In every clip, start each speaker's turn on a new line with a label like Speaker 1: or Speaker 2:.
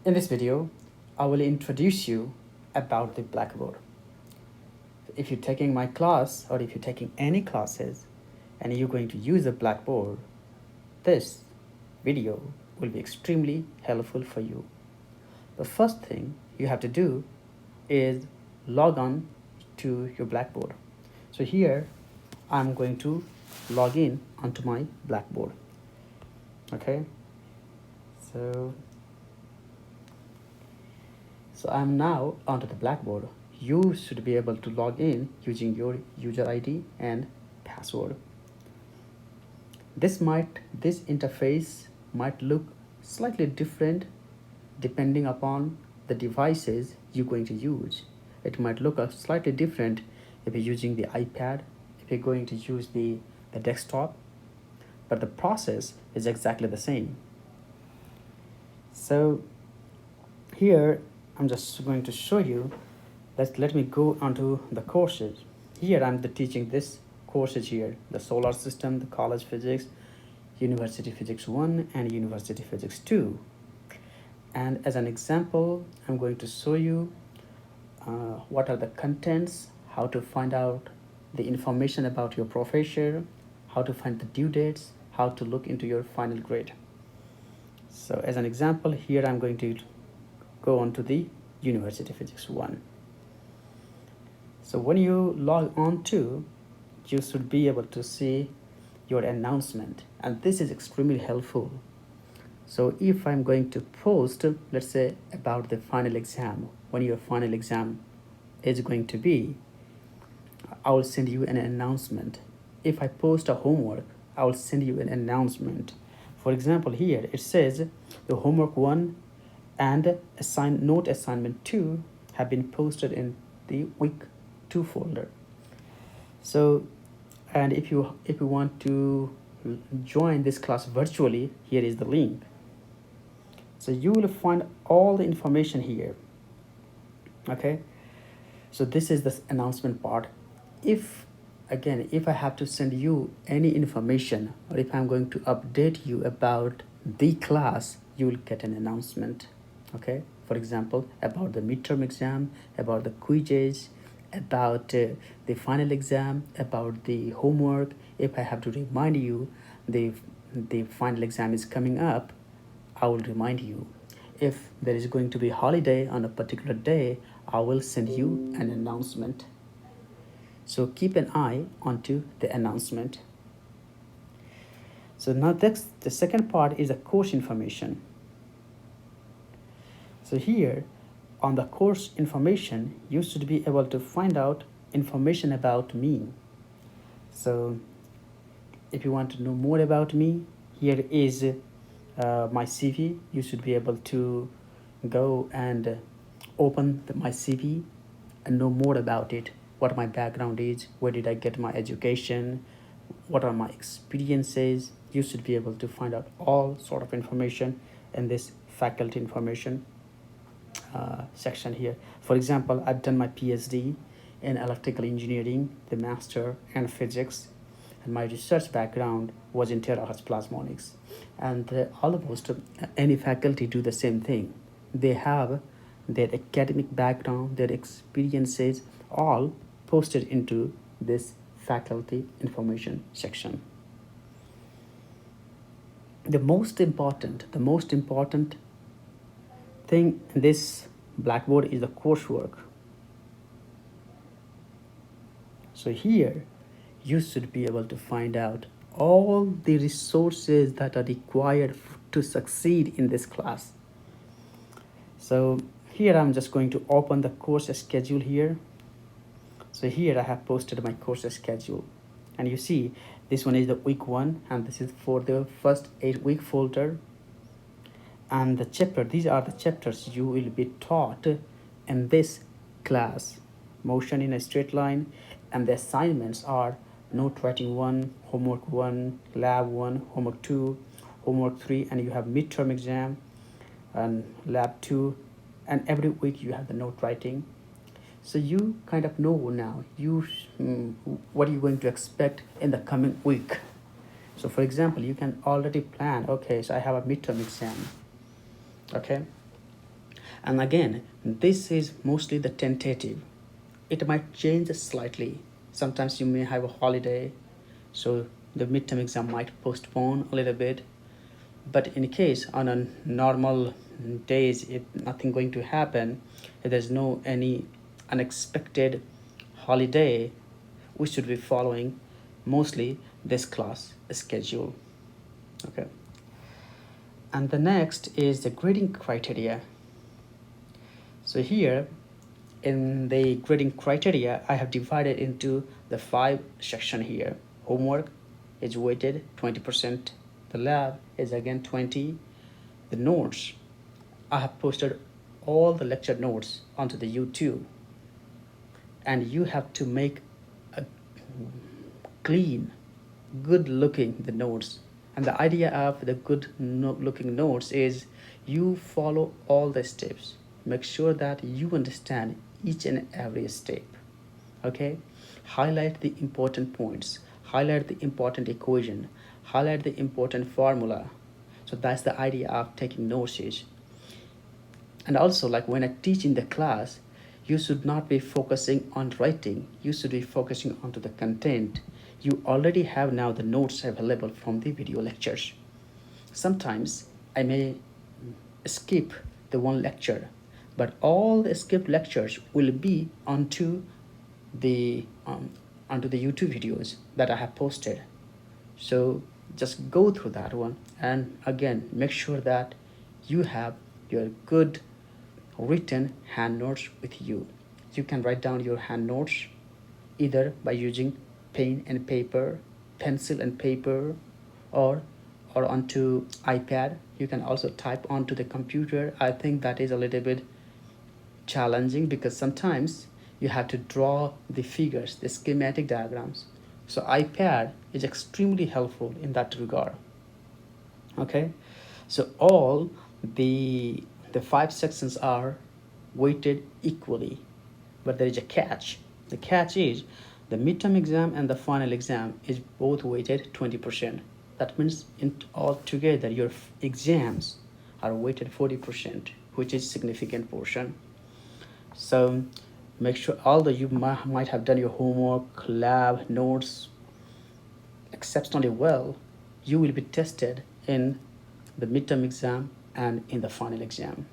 Speaker 1: In this video, I will introduce you about the Blackboard. If you're taking my class or if you're taking any classes and you're going to use a Blackboard, this video will be extremely helpful for you. The first thing you have to do is log on to your Blackboard. So here I'm going to log in onto my Blackboard. Okay, so I'm now onto the Blackboard. You should be able to log in using your user ID and password. This interface might look slightly different depending upon the devices you're going to use. It might look slightly different if you're using the iPad, if you're going to use the desktop, but the process is exactly the same. So here I'm just going to show you. Let me go onto the courses. Here I'm teaching this courses here, the solar system, the college physics, university physics 1 and university physics 2. And as an example, I'm going to show you what are the contents, how to find out the information about your professor, how to find the due dates, how to look into your final grade. So as an example, here I'm going to go on to the university physics 1. So when you log on to, you should be able to see your announcement, and this is extremely helpful. So if I'm going to post, let's say about the final exam, when your final exam is going to be, I will send you an announcement. If I post a homework, I will send you an announcement. For example, here it says the homework 1 and note assignment 2 have been posted in the week 2 folder. So, and if you want to join this class virtually, here is the link. So you will find all the information here. Okay, so this is the announcement part. If I have to send you any information, or if I'm going to update you about the class, you will get an announcement. Okay, for example, about the midterm exam, about the quizzes, about the final exam, about the homework. If I have to remind you the final exam is coming up, I will remind you. If there is going to be holiday on a particular day, I will send you an announcement. So keep an eye onto the announcement. So now the second part is the course information. So here on the course information, you should be able to find out information about me. So if you want to know more about me, here is my CV. You should be able to go and open my CV and know more about it, what my background is, where did I get my education, what are my experiences. You should be able to find out all sort of information in this faculty information section here. For example, I've done my PhD in electrical engineering, the master in physics, and my research background was in terahertz plasmonics. And almost any faculty do the same thing. They have their academic background, their experiences, all posted into this faculty information section. The most important thing in this Blackboard is the coursework. So here you should be able to find out all the resources that are required to succeed in this class. So here I'm just going to open the course schedule here. So here I have posted my course schedule, and you see this one is the week 1, and this is for the first 8-week folder. And the chapter, these are the chapters you will be taught in this class: motion in a straight line. And the assignments are note writing 1, homework 1, lab 1, homework 2, homework 3, and you have midterm exam and lab 2, and every week you have the note writing. So you kind of know now what you're going to expect in the coming week. So for example, you can already plan, okay, so I have a midterm exam. Okay, And again, this is mostly the tentative. It might change slightly. Sometimes you may have a holiday, so the midterm exam might postpone a little bit. But in case on a normal days, if nothing going to happen, if there's no any unexpected holiday, we should be following mostly this class schedule. Okay. And the next is the grading criteria. So here in the grading criteria, I have divided into the 5 section here. Homework is weighted 20%. The lab is again 20. The notes, I have posted all the lecture notes onto the YouTube, and you have to make a clean, good looking the notes. And the idea of the good looking notes is you follow all the steps. Make sure that you understand each and every step. Okay, highlight the important points, highlight the important equation, highlight the important formula. So that's the idea of taking notes. And also, like when I teach in the class, you should not be focusing on writing, you should be focusing onto the content. You already have now the notes available from the video lectures. Sometimes I may skip the one lecture, but all the skipped lectures will be onto the YouTube videos that I have posted. So just go through that one, and again make sure that you have your good written hand notes with you. You can write down your hand notes either by using pen and paper, pencil and paper, or onto iPad. You can also type onto the computer. I think that is a little bit challenging because sometimes you have to draw the figures, the schematic diagrams. So iPad is extremely helpful in that regard. Okay, so all the 5 sections are weighted equally, but there is a catch. The catch is the midterm exam and the final exam is both weighted 20%. That means in all together your exams are weighted 40%, which is significant portion. So make sure although you might have done your homework, lab, notes exceptionally well, you will be tested in the midterm exam and in the final exam.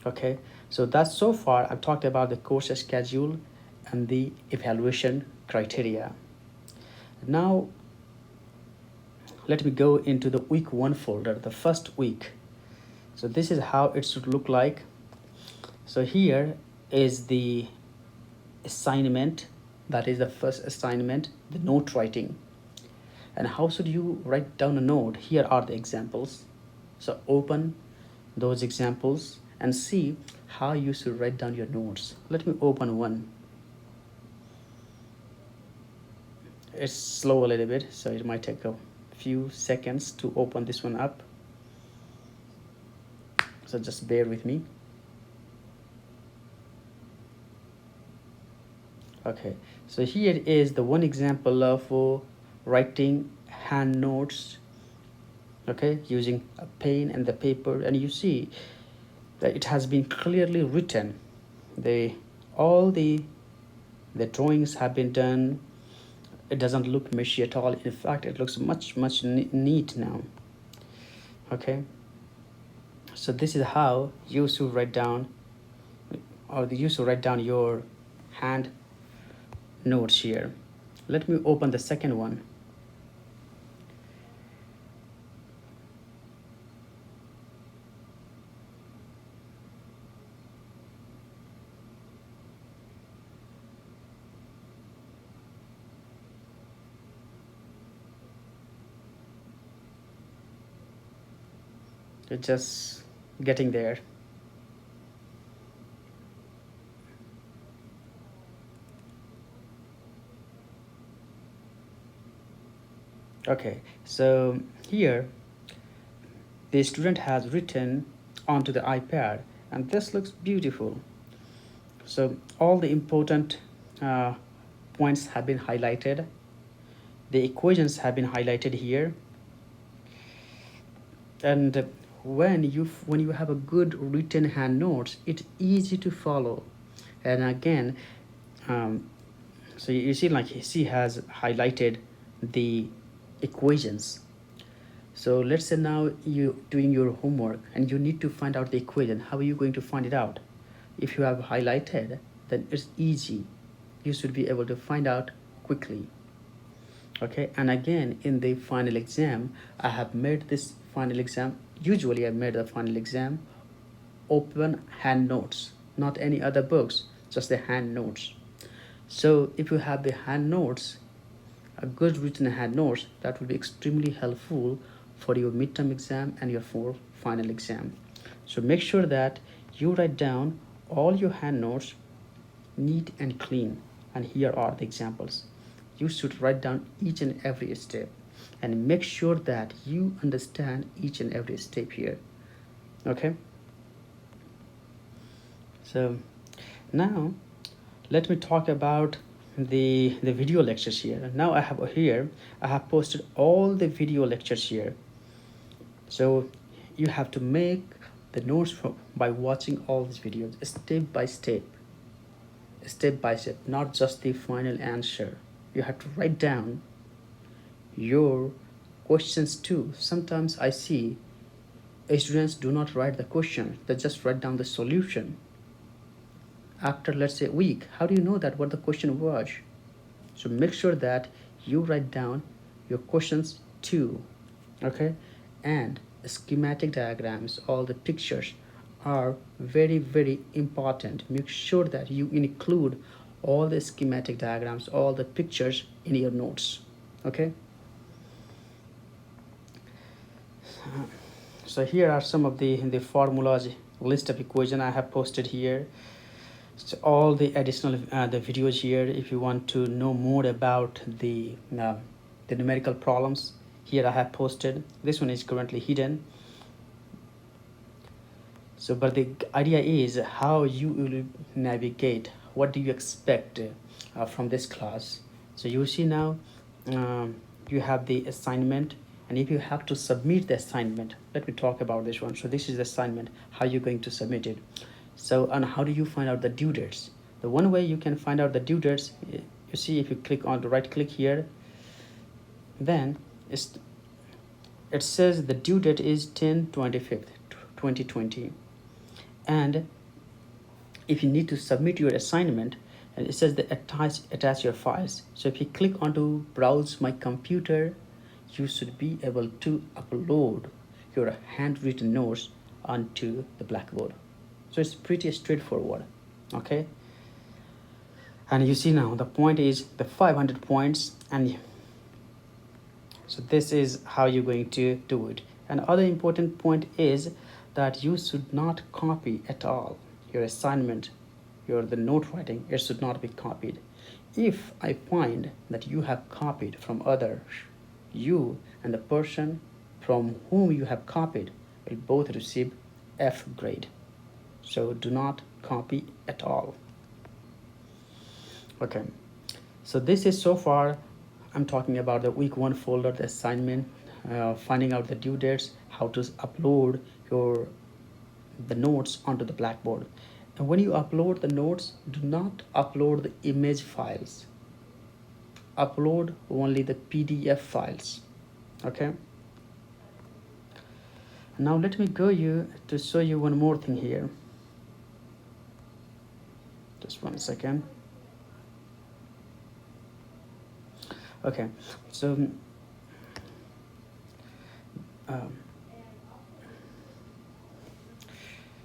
Speaker 1: Okay, so that's so far I've talked about the course schedule and the evaluation criteria. Now let me go into the week 1 folder, the first week. So this is how it should look like. So here is the assignment, that is the first assignment, the note writing. And how should you write down a note? Here are the examples. So open those examples and see how you should write down your notes. Let me open one. It's slow a little bit, so it might take a few seconds to open this one up. So just bear with me. Okay, so here is the one example of writing hand notes, okay, using a pen and the paper, and you see that it has been clearly written. All the drawings have been done. It doesn't look meshy at all. In fact, it looks much neat now. Okay, so this is how you should write down, or you should write down your hand notes here. Let me open the second one. It's just getting there. Okay, so here the student has written onto the iPad, and this looks beautiful. So all the important points have been highlighted. The equations have been highlighted here. And when you have a good written hand notes, it's easy to follow. And again, so you see, like, she has highlighted the equations. So let's say now you doing your homework and you need to find out the equation. How are you going to find it out? If you have highlighted, then it's easy. You should be able to find out quickly. Okay, and again, in the final exam, I have made this final exam. Usually I made the final exam open hand notes, not any other books, just the hand notes. So if you have the hand notes, a good written hand notes, that will be extremely helpful for your midterm exam and your final exam. So make sure that you write down all your hand notes neat and clean. And here are the examples. You should write down each and every step and make sure that you understand each and every step here. Okay, so now let me talk about the video lectures here. Now I have posted all the video lectures here. So you have to make the notes by watching all these videos step by step, not just the final answer. You have to write down your questions too. Sometimes I see students do not write the question, they just write down the solution. After, let's say, a week, how do you know that what the question was? So make sure that you write down your questions too. Okay, and schematic diagrams, all the pictures are very, very important. Make sure that you include all the schematic diagrams, all the pictures in your notes. Okay, so here are some of the formulas, list of equation I have posted here. So all the additional the videos here, if you want to know more about the numerical problems, here I have posted. This one is currently hidden. So but the idea is how you will navigate, what do you expect from this class. So you see now you have the assignment, and if you have to submit the assignment, let me talk about this one. So this is the assignment, how you're going to submit it. So, and how do you find out the due dates? The one way you can find out the due dates, you see, if you click on the right click here, then it says the due date is 10/25, 2020. And if you need to submit your assignment, and it says that attach your files. So if you click onto browse my computer, you should be able to upload your handwritten notes onto the Blackboard. So it's pretty straightforward. Okay, and you see now the point is the 500 points, and so this is how you're going to do it. And other important point is that you should not copy at all your assignment, the note writing. It should not be copied. If I find that you have copied from others, you and the person from whom you have copied will both receive F grade. So do not copy at all. Okay, so this is, so far I'm talking about the week 1 folder, the assignment, finding out the due dates, how to upload the notes onto the Blackboard. And when you upload the notes, do not upload the image files, upload only the PDF files. Okay, now let me go to show you one more thing here. Just 1 second. Okay, so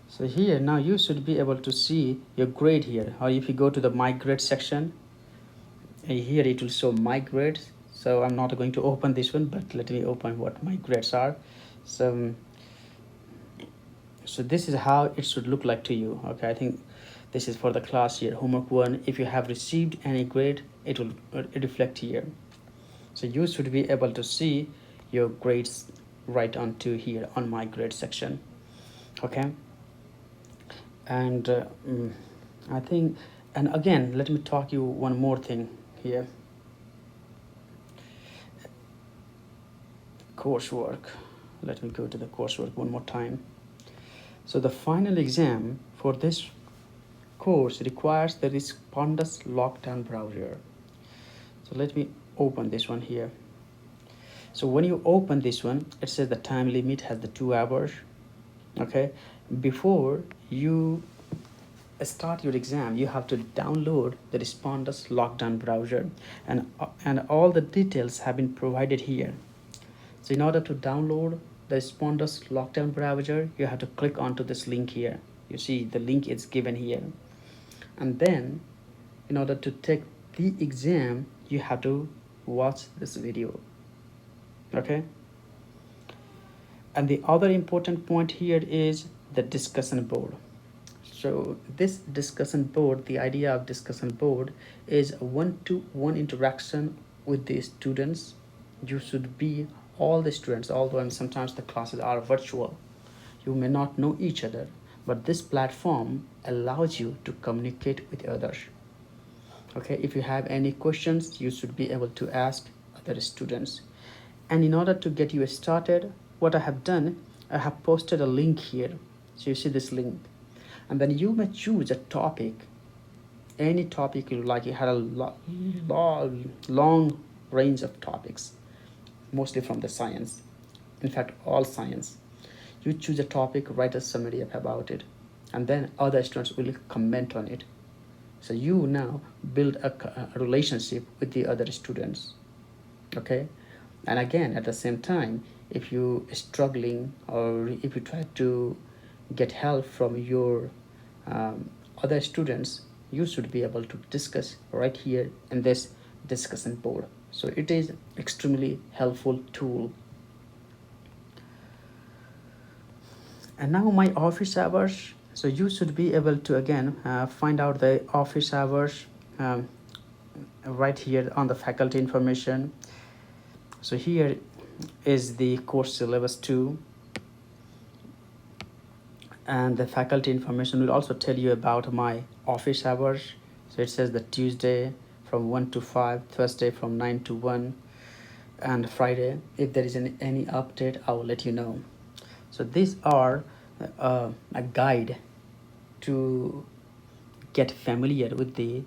Speaker 1: so here now you should be able to see your grade here, or if you go to the my grade section, here it will show my grades. So I'm not going to open this one, but let me open what my grades are. So this is how it should look like to you. Okay, I think this is for the class year, homework 1. If you have received any grade, it will reflect here. So you should be able to see your grades right onto here on my grade section. Okay, and I think, and again, let me talk you one more thing here. Coursework. let me go to the coursework one more time. So the final exam for this course requires the Respondus lockdown browser. So let me open this one here. So when you open this one, it says the time limit has the 2 hours. Okay, before you start your exam, you have to download the Respondus lockdown browser, and all the details have been provided here. So in order to download the Respondus lockdown browser, you have to click onto this link here. You see the link is given here, and then in order to take the exam, you have to watch this video. Okay, and the other important point here is the discussion board. So this discussion board, the idea of discussion board is a one-to-one interaction with the students. You should be all the students, although sometimes the classes are virtual, you may not know each other, but this platform allows you to communicate with others. Okay, if you have any questions, you should be able to ask other students. And in order to get you started, what I have done, I have posted a link here. So you see this link, and then you may choose a topic, any topic you like. You had a long range of topics, mostly from the science, in fact all science. You choose a topic, write a summary about it, and then other students will comment on it. So you now build a relationship with the other students. Okay, and again at the same time, if you are struggling or if you try to get help from your other students, you should be able to discuss right here in this discussion board. So it is extremely helpful tool. And now my office hours. So you should be able to again find out the office hours right here on the faculty information. So here is the course syllabus 2, and the faculty information will also tell you about my office hours. So it says that Tuesday from 1 to 5, Thursday from 9 to 1, and Friday, if there is any update, I will let you know. So these are a guide to get familiar with the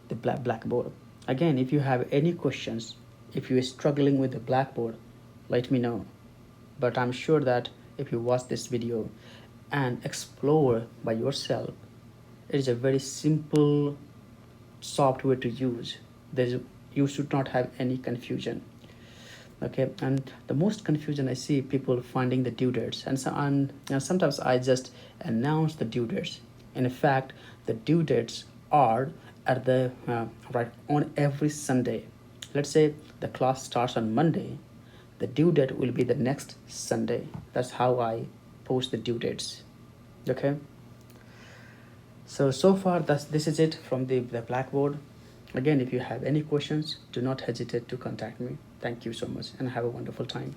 Speaker 1: Blackboard. Again, if you have any questions, if you are struggling with the Blackboard, let me know. But I'm sure that if you watch this video and explore by yourself, it is a very simple software to use. You should not have any confusion. Okay, and the most confusion I see people finding the due dates, and sometimes I just announce the due dates. In fact, the due dates are at the right on every Sunday. Let's say the class starts on Monday, the due date will be the next Sunday. That's how I post the due dates. Okay, so far this is it from the Blackboard. Again, if you have any questions, do not hesitate to contact me. Thank you so much and have a wonderful time.